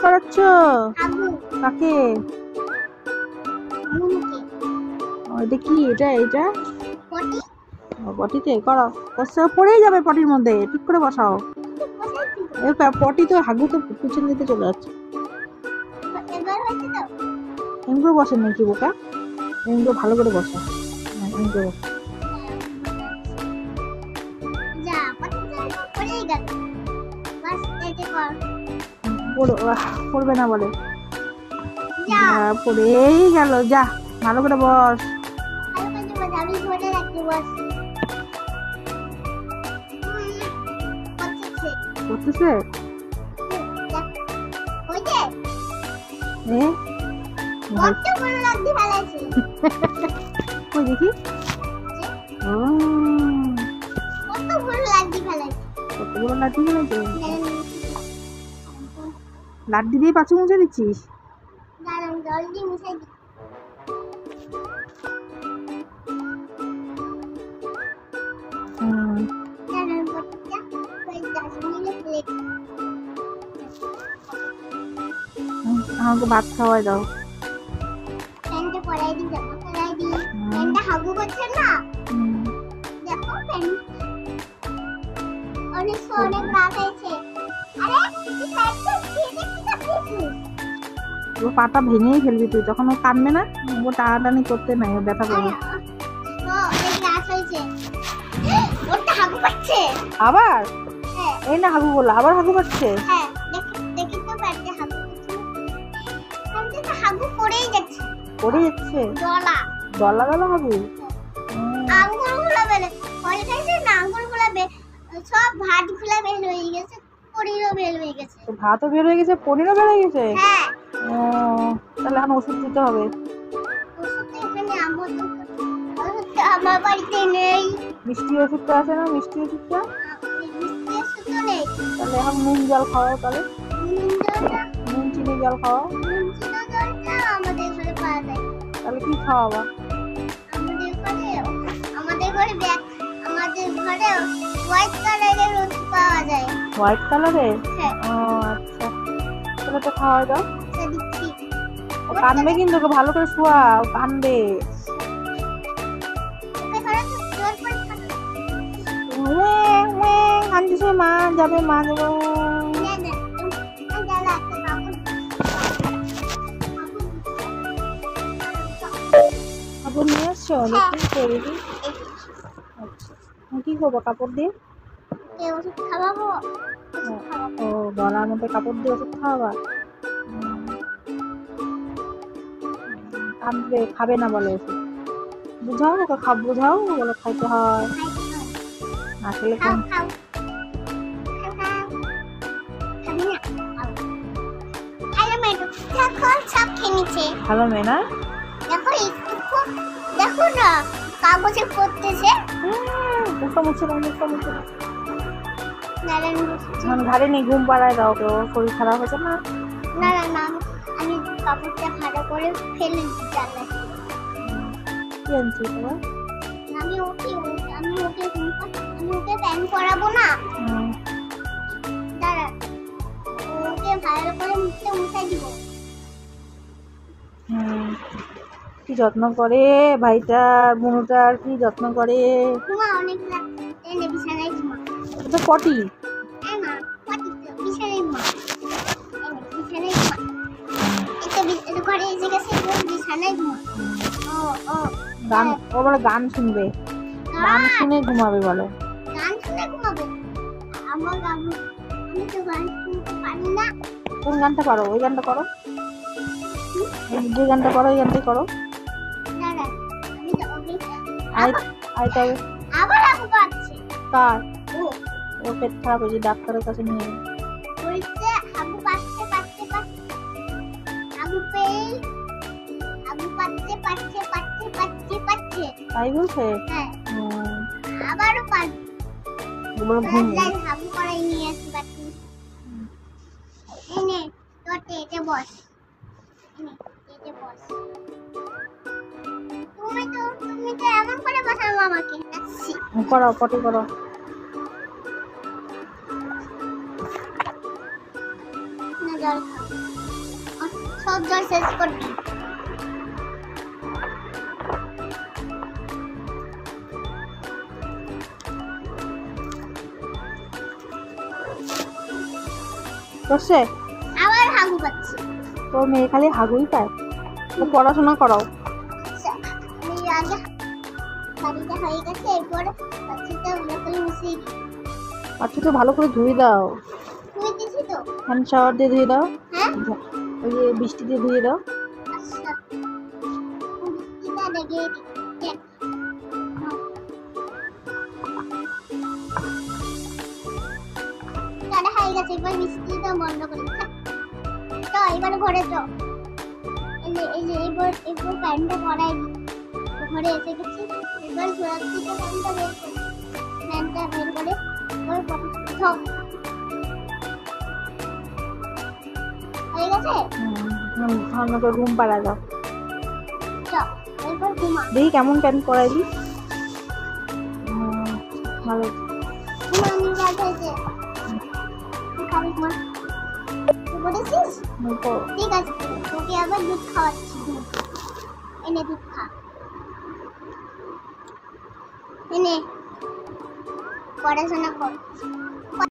করাচ্ছ? কাকে? এটা কি? এটা পটিতে করো। পড়েই যাবে পটির মধ্যে, ঠিক করে বসাও। পটি তো হাগু তো পিছন দিতে চলে যাচ্ছে। এমগুলো বসেন নাকি বোকা? এমগুলো ভালো করে বসা। এমগুলো পড়বে না বলে, পড়েই গেল। যা ভালো করে বস। করতেছে দেখি। কতগুলো লাঠি ফেলেছে? লাঠি দিয়ে পাঁচু মুছে দিচ্ছিস? আমাকে ভাত খাওয়াই দাও। পাটা ভেঙেই ফেলবি তুই, তখন ও কানবে না। ও টানাটানি করতে নাই, ও ব্যথা পাবে। আবার এই না হাগু বললো, আবার হাগু পাচ্ছে। পড়ে যাচ্ছে দলা দলা হাগু। সব ভাতগুলো বের হয়ে গেছে, পনিরও বের হয়ে গেছে। ভাতও বের হয়ে গেছে, পনিরও বের হয়ে গেছে। তাহলে এখন ওষুধ দিতে হবে। আমার বাড়িতে নেই। মিষ্টি ওষুধটা আছে না? মিষ্টি ওষুধটা তাহলে এখন নুন জল খাওয়াও। তাহলে নুন চিনি জল খাওয়াও। আমাদের ঘরে পাওয়া যায়। তাহলে কি খাওয়াবা? আমাদের ঘরে হোয়াইট কালারের ওষুধ পাওয়া যায়। হোয়াইট কালারের? হ্যাঁ। ও আচ্ছা, তাহলে তো খাওয়াই দাও। দিচ্ছি। ও কানবে কিন্তু, ওকে ভালো করে শোয়া, ও কানবে। কানতেছে, মা যাবে, মা যাবো। কাপড় নিয়ে আসছো? কি করবো কাপড় দিয়ে? ও গলার মধ্যে কাপড় দিয়ে ওষুধ খাওয়াবা? কাঁদবে, খাবে না বলে ওষুধ। বুঝাও ওকে, বুঝাও বলে খাইতে হয়। আসলে ভালো মেয়ে না? দেখো না কাগজে করতেছে। ঘাড়ে নেই, ঘুম পাড়ায় দাও। ওকে, ওর শরীর খারাপ হয়েছে না। না না না, আমি কাপড়টা ভালো করে ফেলে দিচ্ছি। কি আনছি তোমার? আমি ওকে প্যান পরাবো না। দাঁড়া, ওকে ভালো করে মুছাই দিব। কি যত্ন করে ভাইটার, বোনটার কি যত্ন করে। ঘুমা অনেক এনে বিছানায় ঘুমা। এটা পটি। হ্যাঁ মা, পটি তো বিছানায় ঘুমা। বিছানায় ঘুমা। এটা ঘরে এসে গেছে, বিছানায় ঘুমা। গান, ও বলে গান শুনবে, গান শুনে ঘুমাবে বলে। গান শুনে ঘুমাবে? আমি তো গান শুনতে পারি না। কোন গানটা পারো? ওই গানটা করো। যে গানটা করো ওই গানটাই করো। আবার আপু পাচ্ছে। কার? ও পেট খারাপ হয়েছে, ডাক্তারের কাছে নিয়ে। বলছে আপু পাচ্ছে। আপু পাচ্ছে। তাই বলছে? হ্যাঁ। আবারও পাচ্ছে। আপু করাই নিয়ে আসি বাকি। এনে তোতে এতে বস। তুমি তো এমন করে বসাও আমাকে। করো, পটি করো। না জল খাও আর সব জল শেষ করবি বসে আবার হাগু পাচ্ছি তো মেয়ে খালি হাগুই পায় তো পড়াশোনা করাও আচ্ছা আমি আগে বাড়িটা হয়ে গেছে এরপর বাচ্চাটা ভালো করে মিশিয়ে দিই আচ্ছা তো ভালো করে ধুয়ে দাও তুই দিছি তো হ্যান্ড শাওয়ার দিয়ে ধুয়ে দাও হ্যাঁ ওই যে বৃষ্টি দিয়ে ধুয়ে দাও আচ্ছা এটা দেখে দেখ দাদা হয়ে গেছে এবার মিষ্টিটা বন্ধ করে তো এবার ঘরে তো এই যে এবার প্যান্টটা পরাই দিই ঘরে এসে গেছি এবার জোড়া থেকে প্যান্টটা বের করে এবার সব হয়ে গেছে আমাকে রুম পাড়া দাও চল এরপর ঘুমা দেখি কেমন প্যান্ট পরাইলি ভালো ঘুমা আমি যাচ্ছে খাবি ঘুমা তুই বলেছিস ঠিক আছে তোকে আবার দুধ খাওয়াচ্ছি দুধ এনে দুধ খা এনে পড়াশোনা কর